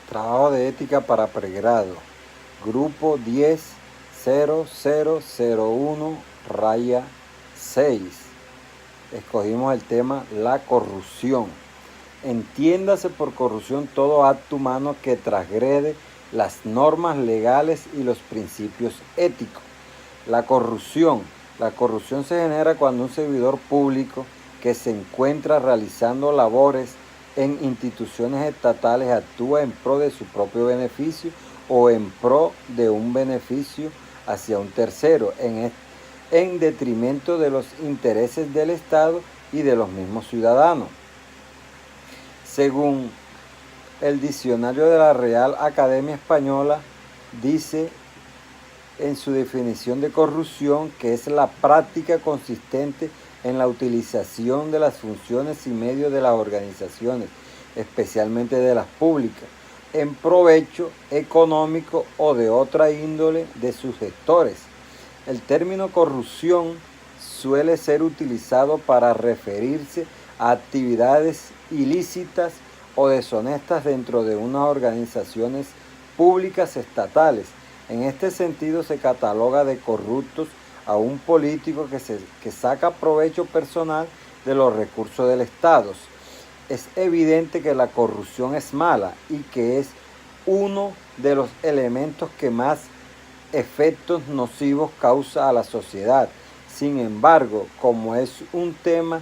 Trabajo de ética para pregrado. Grupo 10.0001-6. Escogimos el tema la corrupción. Entiéndase por corrupción todo acto humano que transgrede las normas legales y los principios éticos. La corrupción se genera cuando un servidor público que se encuentra realizando labores en instituciones estatales actúa en pro de su propio beneficio o en pro de un beneficio hacia un tercero, en detrimento de los intereses del Estado y de los mismos ciudadanos. Según el diccionario de la Real Academia Española, dice en su definición de corrupción que es la práctica consistente en la utilización de las funciones y medios de las organizaciones, especialmente de las públicas, en provecho económico o de otra índole de sus gestores. El término corrupción suele ser utilizado para referirse a actividades ilícitas o deshonestas dentro de unas organizaciones públicas estatales. En este sentido se cataloga de corruptos a un político que saca provecho personal de los recursos del Estado. Es evidente que la corrupción es mala y que es uno de los elementos que más efectos nocivos causa a la sociedad. Sin embargo, como es un tema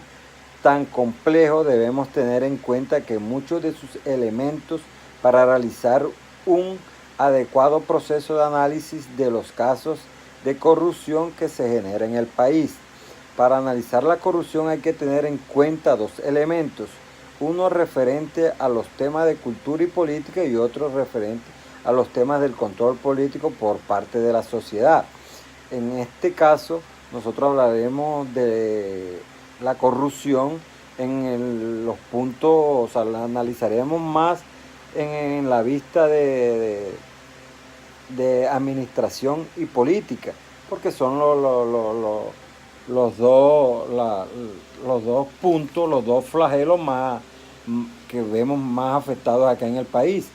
tan complejo, debemos tener en cuenta que muchos de sus elementos para realizar un adecuado proceso de análisis de los casos de corrupción que se genera en el país. Para analizar la corrupción hay que tener en cuenta dos elementos, uno referente a los temas de cultura y política y otro referente a los temas del control político por parte de la sociedad. En este caso, nosotros hablaremos de la corrupción en los puntos, o sea, la analizaremos más en la vista de administración y política, porque son los dos puntos, los dos flagelos más que vemos más afectados acá en el país,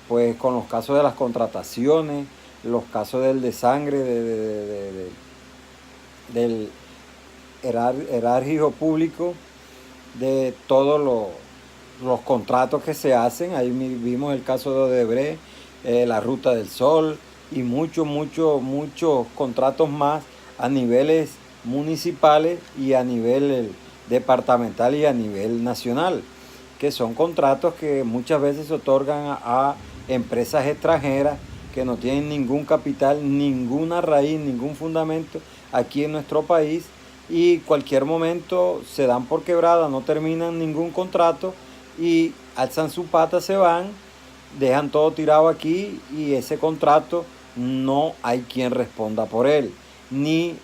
pues con los casos de las contrataciones, los casos del desangre, del erario público, de todos los contratos que se hacen. Ahí vimos el caso de Odebrecht, la Ruta del Sol y muchos contratos más a niveles municipales y a nivel departamental y a nivel nacional, que son contratos que muchas veces se otorgan a empresas extranjeras que no tienen ningún capital, ninguna raíz, ningún fundamento aquí en nuestro país, y cualquier momento se dan por quebrada, no terminan ningún contrato y alzan su pata, se van, dejan todo tirado aquí y ese contrato no hay quien responda por él, ni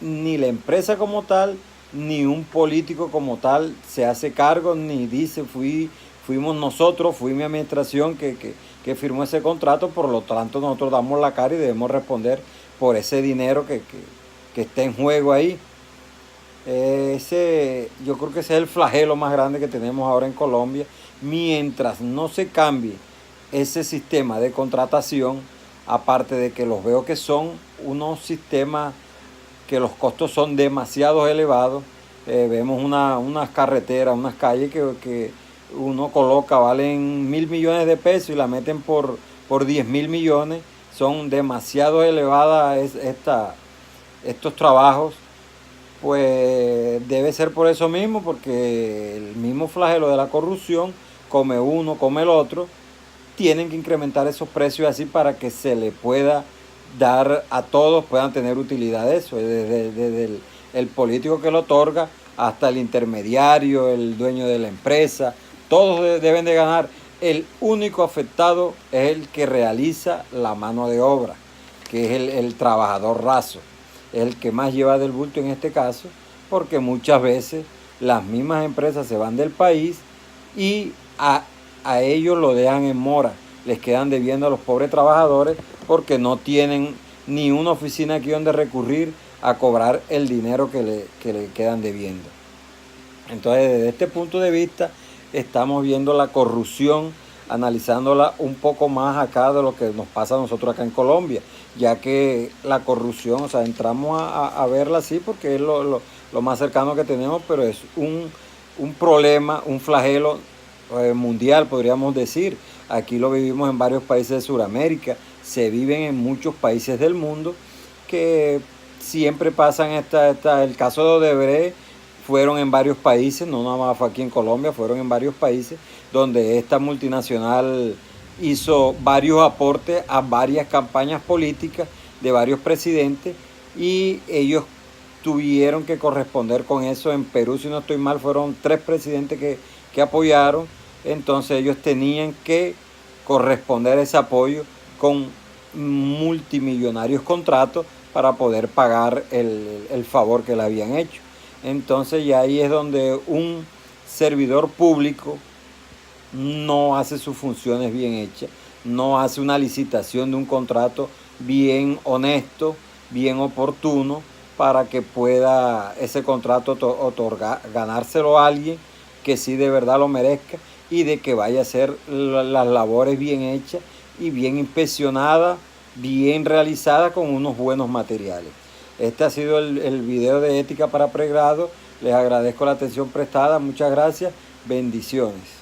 la empresa como tal, ni un político como tal se hace cargo, ni dice fuimos nosotros, fui mi administración que firmó ese contrato, por lo tanto nosotros damos la cara y debemos responder por ese dinero que está en juego ahí. Yo creo que ese es el flagelo más grande que tenemos ahora en Colombia. Mientras no se cambie ese sistema de contratación, aparte de que los veo que son unos sistemas que los costos son demasiado elevados. Vemos unas carreteras, unas calles que uno coloca, valen 1.000 millones de pesos y la meten por 10.000 millones. Son demasiado elevadas estos trabajos. Pues debe ser por eso mismo, porque el mismo flagelo de la corrupción, come uno, come el otro, tienen que incrementar esos precios así para que se le pueda dar a todos, puedan tener utilidad de eso, desde el político que lo otorga hasta el intermediario, el dueño de la empresa, todos deben de ganar. El único afectado es el que realiza la mano de obra, que es el trabajador raso, es el que más lleva del bulto en este caso, porque muchas veces las mismas empresas se van del país y a ellos lo dejan en mora, les quedan debiendo a los pobres trabajadores porque no tienen ni una oficina aquí donde recurrir a cobrar el dinero que le quedan debiendo. Entonces, desde este punto de vista, estamos viendo la corrupción analizándola un poco más acá de lo que nos pasa a nosotros acá en Colombia, ya que la corrupción, o sea, entramos a verla así porque es lo más cercano que tenemos, pero es un problema, un flagelo mundial, podríamos decir. Aquí lo vivimos en varios países de Sudamérica, se viven en muchos países del mundo que siempre pasan el caso de Odebrecht, fueron en varios países, no nada más fue aquí en Colombia, fueron en varios países donde esta multinacional hizo varios aportes a varias campañas políticas de varios presidentes y ellos tuvieron que corresponder con eso. En Perú, si no estoy mal, fueron 3 presidentes que apoyaron, entonces ellos tenían que corresponder ese apoyo con multimillonarios contratos para poder pagar el favor que le habían hecho. Entonces ya ahí es donde un servidor público no hace sus funciones bien hechas, no hace una licitación de un contrato bien honesto, bien oportuno, para que pueda ese contrato ganárselo a alguien que sí de verdad lo merezca y de que vaya a hacer las labores bien hechas y bien inspeccionadas, bien realizadas con unos buenos materiales. Este ha sido el video de ética para pregrado. Les agradezco la atención prestada. Muchas gracias. Bendiciones.